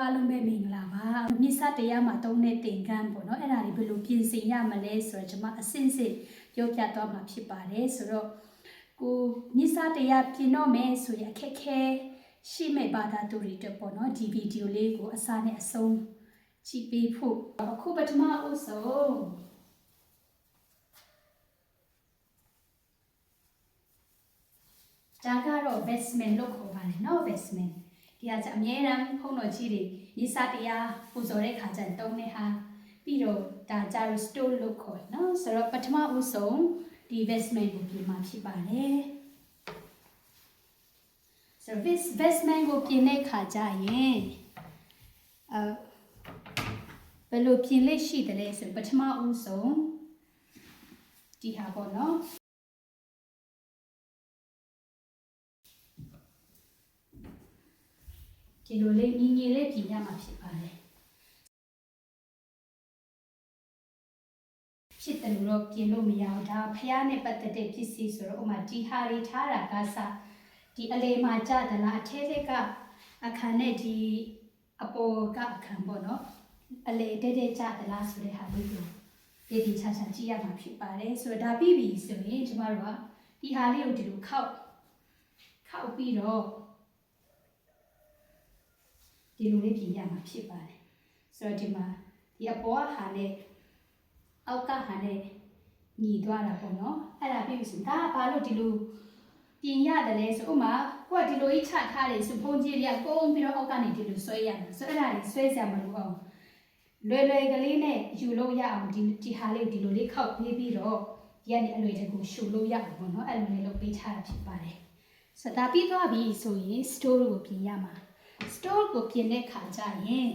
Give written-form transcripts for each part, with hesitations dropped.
အားလုံးပဲမင်္ဂလာပါမြစ်စတရားမှာတုံးတဲ့တင်ကန်းပေါ့နော်အဲ့ဒါတွေဘယ်လိုပြင်ဆင်ရမလဲဆိုတော့ကျွန်မအစစ်စစ်ပြောပြသွားမှာဖြစ်ပါတယ်ဆိုတော့ကိုမြစ်စတရားပြင်တော့မယ်ဆိုရင်အခက်ခဲရှိမဲ့ဘာသာသူတွေတက်ပေါ့နော်ဒီဗီဒီယိုလေးကိုအစနဲ့အဆုံးကြည့်ပေးဖို့အခုပထမအဆုံးဒါကတော့ basement လို့ခေါ်ပါတယ်နော် basement ဒီအအမြဲတမ်းဖုန်းတော်ကြီးတွေဒီစတရားပူဇော်တဲ့ခါကျရင်တုံးတဲ့ဟာပြီးတော့ဒါကြတော့ store လို့ခေါ်နော်ဆိုတော့ပထမဦးဆုံးဒီ basement ကိုပြင်မှာဖြစ်ပါတယ်ဆိုတော့ basement ကိုပြင်တဲ့ခါကျရင်ဘယ်လိုပြင်လိမ့်ရှိတယ်လဲဆိုပထမဦးဆုံးဒီဟာပေါ့နော်ဒီလိုလေးညီညီလေးပြင်ရမှာဖြစ်ပါတယ်ဖြစ်တယ်လို့တော့ပြင်လို့မရဘူးဒါဖျားနဲ့ပတ်သက်တဲ့ပစ္စည်းဆိုတော့ဥမာဒီဟာတွေထားတာကစဒီအလေမှာကြသလားအထဲထက်ကအခန်းနဲ့ဒီအပေါ်ကအခန်းပေါ့နော်အလေတဲ့ကြသလားဆိုတဲ့ဟာလေးကိုဒီချာချာကြည့်ရမှာဖြစ်ပါတယ်ဆိုတော့ဒါပြီးပြီဆိုရင်ကျမတို့ကဒီဟာလေးကိုဒီလိုခောက်ပြီးတော့ဒီလိုလေးပြင်ရမှာဖြစ်ပါတယ်ဆိုတော့ဒီမှာဒီအပေါ်ဟာနဲ့အောက်ကဟာနဲ့ညီသွားတာပေါ့နော်အဲ့ဒါပြီးပြီဆိုဒါကဘာလို့ဒီလိုပြင်ရတယ်လဲဆိုဥမာကိုကဒီလိုကြီးချထားတယ်ဆိုဖုန်းကြီးတွေကကုန်းပြီးတော့အောက်ကနေဒီလိုဆွဲရမှာဆိုအဲ့ဒါတွေဆွဲစရာမလိုအောင်လွယ်ကလေးနဲ့ယူလို့ရအောင်ဒီဟာလေးဒီလိုလေးခောက်ပေးပြီးတော့ဒီကနေအလွယ်တကူရှုလို့ရအောင်ပေါ့နော်အဲ့လိုလေးလုပ်ပေးထားတာဖြစ်ပါတယ်ဆိုတော့ဒါပြီးသွားပြီဆိုရင် store ကိုပြင်ရမှာstore ကိုပြင်တဲ့ခါကျရင်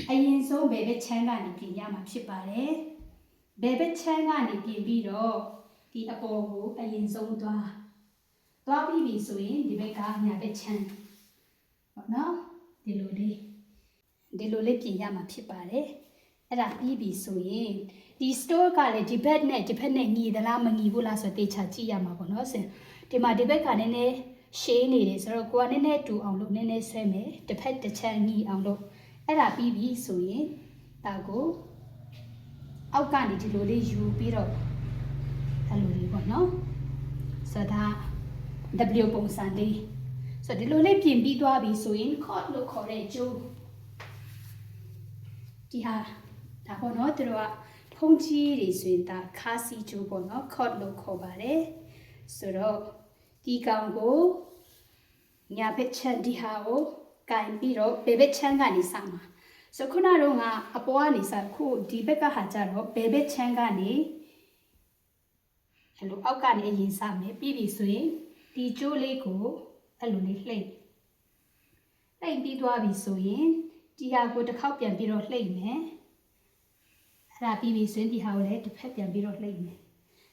အရင်ဆုံးဘယ်ဘက်ချမ်းကနေပြင်ရမှာဖြစ်ပါတယ်ဘယ်ဘက်ချမ်းကနေပြင်ပြီးတော့ဒီအပေါ်ကိုအရင်ဆုံးသွားပြီးပြီဆိုရင်ဒီဘက်ကညာဘက်ချမ်းပေါ့နော်ဒီလိုလေးပြင်ရမှာဖြစ်ပါတယ်အဲ့ဒါပြီးပြီဆိုရင်ဒီ store ကလည်းဒီဘက်နဲ့ညီသလားမညီဘူးလားဆိုတေချာကြည့်ရမှာပေါ့နော်ဆင်ဒီမှာဒီဘက်ကနည်းနည်းရှေးနေတယ်ဆိုတော့ကိုကနည်းနည်းတူအောင်လို့နည်းနည်းဆွဲမယ်တစ်ဖက်တစ်ချမ်းညီအောင်လို့အဲ့ဒါပြီးပြီဆိုရင်ဒါကိုအောက်ကနေဒီလိုလေးယူပြီးတော့အဲ့လိုလေးပေါ့နော်ဆိုတော့ W ပုံစံလေးဆိုတော့ဒီလိုလေးပြင်ပြီးသွားပြီဆိုရင် cord လို့ခေါ်တဲ့ကျိုးဒီဟာဒါပေါ့နော်သူတို့ကဖုံးကြီးတွေဆိုရင်ဒါခါစီကျိုးပေါ့နော် cord လို့ခေါ်ပါတယ်ဆိုတော့ဒီကောင်ကိုညာဘက်ချမ်းဒီဟာကိုကင်ပြီးတော့ဘယ်ဘက်ချမ်းကနေစမှာဆိုခုနကတော့အပေါ်ကနေစခုဒီဘက်ကဟာကြတော့ဘယ်ဘက်ချမ်းကနေအဲ့လိုအောက်ကနေအရင်စမယ်ပြီးပြီဆိုရင်ဒီကျိုးလေးကိုအဲ့လိုလေးလှိမ့်ပြီးသွားပြီဆိုရင်ဒီဟာကိုတစ်ခေါက်ပြန်ပြီးတော့လှိမ့်မယ်အဲ့ဒါပြီးပြီဆိုရင်ဒီဟာကိုလည်းတစ်ဖက်ပြန်ပြီးတော့လှိမ့်မယ်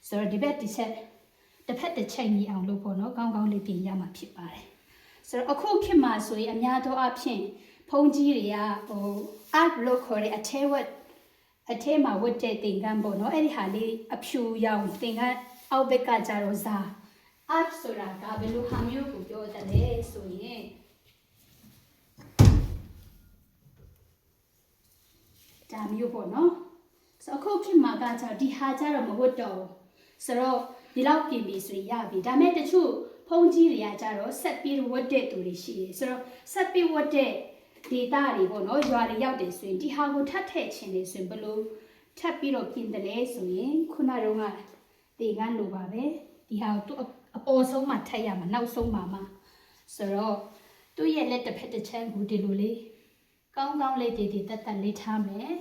ဆိုတော့ဒီဘက်တစ်ဖက်တစ်ချိန်ကြီးအောင်လို့ပေါ့နော်ကောင်းကောင်းလေးပြင်ရမှာဖြစ်ပါတယ်ဆိုတော့အခုခေတ်မှာဆိုရင်အများသောအားဖြင့်ဖုံးကြီးတွေကart လို့ခေါ်တဲ့အထဲမှာဝတ်တဲ့သင်္ကန်းပေါ့နော်အဲ့ဒီဟာလေးအဖြူရောင်သင်္ကန်းအောက်ဘက်ကကြတော့ဇာ art ဆိုတာကဘယ်လိုဟာမျိုးကိုပြောတယ်လဲဆိုရင်ဒါမျိုးပေါ့နော်ဆိုအခုခေတ်မှာကကြတော့ဒီဟာကြတော့မဝတ်တော့ဆိုတော့ဒီလောက်ပြင်ပြီဆိုရင်ရပြီဒါမဲ့တချို့ဖုံးကြီးတွေကကြတော့ဆက်ပြီးဝတ်တဲ့သူတွေရှိတယ်ဆိုတော့ဆက်ပြီးဝတ်တဲ့ဒေတာတွေပေါ့နော်ရွာတွေရောက်တယ်ဆိုရင်ဒီဟာကိုထပ်ထည့်ခြင်းလေဆိုရင်ဘလို့ထပ်ပြီးတော့ပြင်တယ်လဲဆိုရင်ခုနတုန်းကတင်ကန်းလိုပါပဲဒီဟာကိုသူအပေါ်ဆုံးမှထည့်ရမှာနောက်ဆုံးမှာဆိုတော့သူ့ရဲ့လက်တစ်ဖက်တစ်ချမ်းကိုဒီလိုလေးကောင်းကောင်းလေးတည်တက်လေးထားမယ်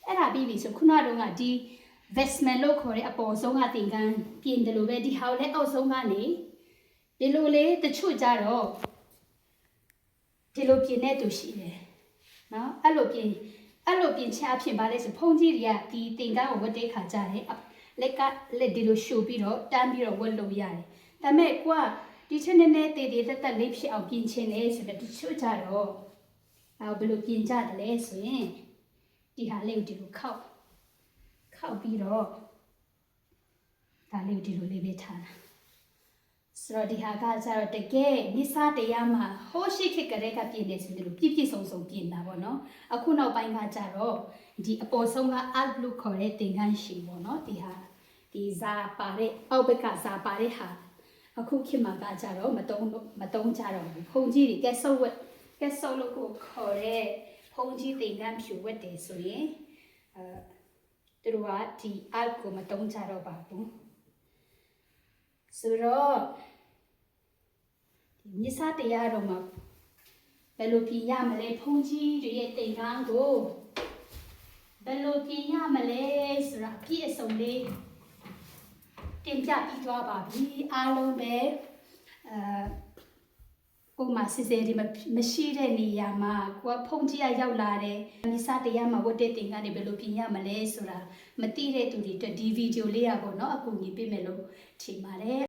အဲ့ဒါပြီးပြီဆိုခုနတုန်းကဒီ vestment လို့ခေါ်တဲ့အပေါ်ဆုံးကတင်ကန်းပြင်တယ်လို့ပဲဒီဟာကိုလည်းအောက်ဆုံးကနေဒီလိုလေးတချို့ကြတော့ဒီလိုပြင်တဲ့သူရှိတယ်နော်အဲ့လိုပြင်ချအဖြစ်ပါလဲဆိုဖုံးကြီးတွေကဒီတင်ကန်းကိုဝတ်တဲ့ခါကြတယ်လက်ဒီလိုရှုပ်ပြီးတော့တန်းပြီးတော့ဝတ်လို့ရတယ်ဒါပေမဲ့ကိုကဒီချက်နည်းနည်းတည်တက်လေးဖြစ်အောင်ပြင်ချင်တယ်ဆိုတော့တချို့ကြတော့ဘယ်လိုပြင်ကြတယ်လဲဆိုရင်ဒီဟာလေးကိုဒီလိုခောက်ပြီးတော့ဒါလေးကိုဒီလိုလေးပဲထားတာ ဆိုတော့ဒီဟာကကျတော့တကယ်နိစ္စတရားမှာဟိုးရှိခေတ်ကလေးကပြင်နေဆိုလို့ပြည့်ပြည့်စုံစုံပြင်တာပေါ့နော်အခုနောက်ပိုင်းကကျတော့ဒီအပေါ်ဆုံးက art လို့ခေါ်တဲ့သင်္ကန်းရှင်ပေါ့နော်ဒီဟာဒီဇာပါတဲ့အောက်ဘက်ကဇာပါတဲ့ဟာအခုခေတ်မှာကကြတော့မတုံးကြတော့ဘူးဖုန်ကြီးတွေကဲဆုပ်လို့ကိုခေါ်တဲ့ဖုန်ကြီးသင်္ကန်းဖြူဝတ်တယ်ဆိုရင်သူတို့ကဒီ art ကိုမတုံးကြတော့ပါဘူးဆိုတော့ဒီမြစ်စာတရားတော်မှာဘယ်လိုပြင်ရမလဲဖုန်ကြီးတွေရဲ့သင်္ကန်းကိုဘယ်လိုပြင်ရမလဲဆိုတာပြည့်အစုံလေးတင်ပြပြီးသွားပါပြီအားလုံးပဲကိုမစစ်စစ်ဒီမရှိတဲ့နေရာမှာကိုကဖုန်ကြီးရောက်လာတယ်မိစားတရားမှာဝတ်တဲ့တင်ကနေဘယ်လိုပြင်ရမလဲဆိုတာမသိတဲ့သူတွေအတွက်ဒီဗီဒီယိုလေးရပေါ့နော်အကူအညီပေးမယ်လို့ထင်ပါတယ်